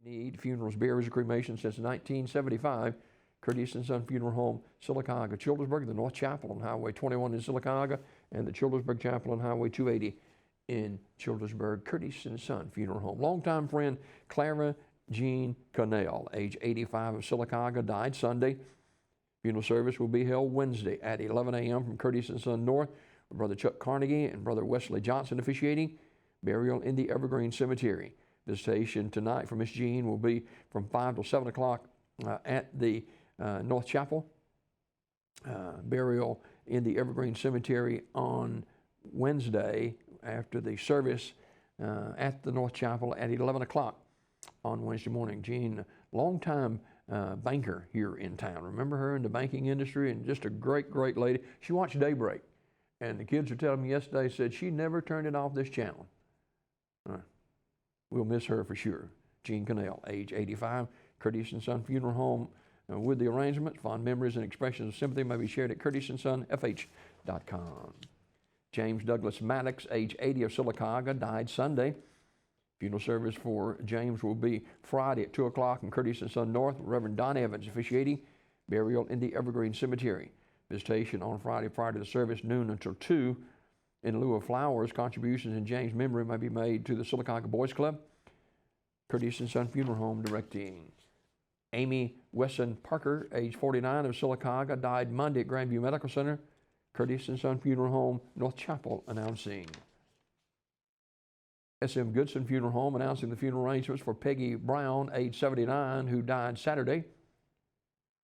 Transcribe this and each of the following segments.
Need funerals, burials, and cremations since 1975. Curtis and Son Funeral Home, Sylacauga, Childersburg, the North Chapel on Highway 21 in Sylacauga, and the Childersburg Chapel on Highway 280 in Childersburg. Curtis and Son Funeral Home. Longtime friend Clara Jean Connell, age 85, of Sylacauga, died Sunday. Funeral service will be held Wednesday at 11 a.m. from Curtis and Son North, with Brother Chuck Carnegie and Brother Wesley Johnson officiating. Burial in the Evergreen Cemetery. Visitation tonight for Miss Jean will be from 5 till 7 o'clock at the North Chapel. Burial in the Evergreen Cemetery on Wednesday after the service at the North Chapel at 11 o'clock on Wednesday morning. Jean, longtime banker here in town. Remember her in the banking industry, and just a great, great lady. She watched Daybreak, and the kids were telling me yesterday, said she never turned it off this channel. We'll miss her for sure. Jean Connell, age 85, Curtis and Son Funeral Home. With the arrangements, fond memories and expressions of sympathy may be shared at curtisondsonfh.com. James Douglas Maddox, age 80, of Sylacauga, died Sunday. Funeral service for James will be Friday at 2 o'clock in Curtis and Son North. Reverend Don Evans officiating. Burial in the Evergreen Cemetery. Visitation on Friday prior to the service, noon until 2. In lieu of flowers, contributions in James' memory may be made to the Sylacauga Boys Club. Curtis and Son Funeral Home directing. Amy Wesson Parker, age 49, of Sylacauga, died Monday at Grandview Medical Center. Curtis and Son Funeral Home, North Chapel, announcing. S.M. Goodson Funeral Home announcing the funeral arrangements for Peggy Brown, age 79, who died Saturday.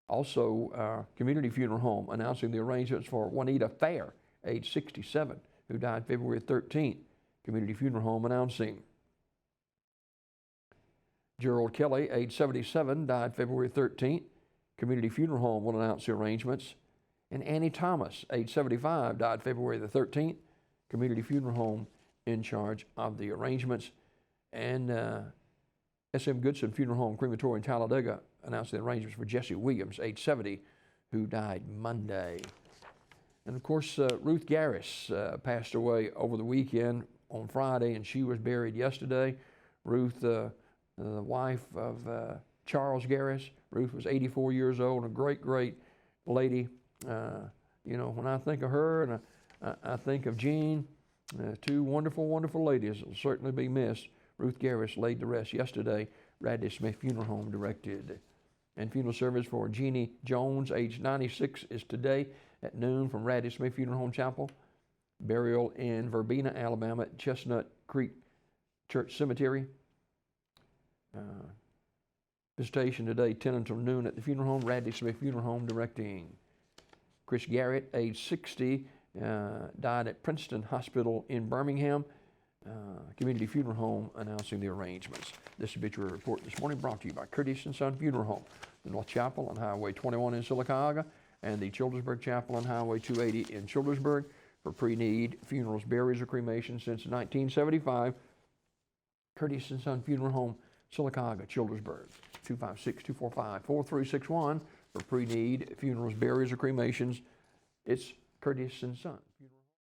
Also, Community Funeral Home announcing the arrangements for Juanita Fair, age 67, who died February 13th. Community Funeral Home announcing. Gerald Kelly, age 77, died February 13th. Community Funeral Home will announce the arrangements. And Annie Thomas, age 75, died February the 13th. Community Funeral Home in charge of the arrangements. And S.M. Goodson Funeral Home Crematory in Talladega announced the arrangements for Jesse Williams, age 70, who died Monday. And of course, Ruth Garris passed away over the weekend on Friday, and she was buried yesterday. Ruth, the wife of Charles Garris. Ruth was 84 years old, and a great, great lady. You know, when I think of her and I think of Jean, two wonderful, wonderful ladies that will certainly be missed. Ruth Garris laid to rest yesterday. Radley Smith Funeral Home directed. And funeral service for Jeannie Jones, age 96, is today at noon from Radley Smith Funeral Home Chapel. Burial in Verbena, Alabama at Chestnut Creek Church Cemetery. Visitation today, 10 until noon at the funeral home. Radley Smith Funeral Home directing. Chris Garrett, age 60, died at Princeton Hospital in Birmingham. Community Funeral Home announcing the arrangements. This obituary report this morning brought to you by Curtis and Son Funeral Home, the North Chapel on Highway 21 in Sylacauga, and the Childersburg Chapel on Highway 280 in Childersburg. For pre-need funerals, burials, or cremations since 1975, Curtis and Son Funeral Home, Sylacauga, Childersburg, 256-245-4361. For pre-need funerals, burials, or cremations, it's Curtis and Son.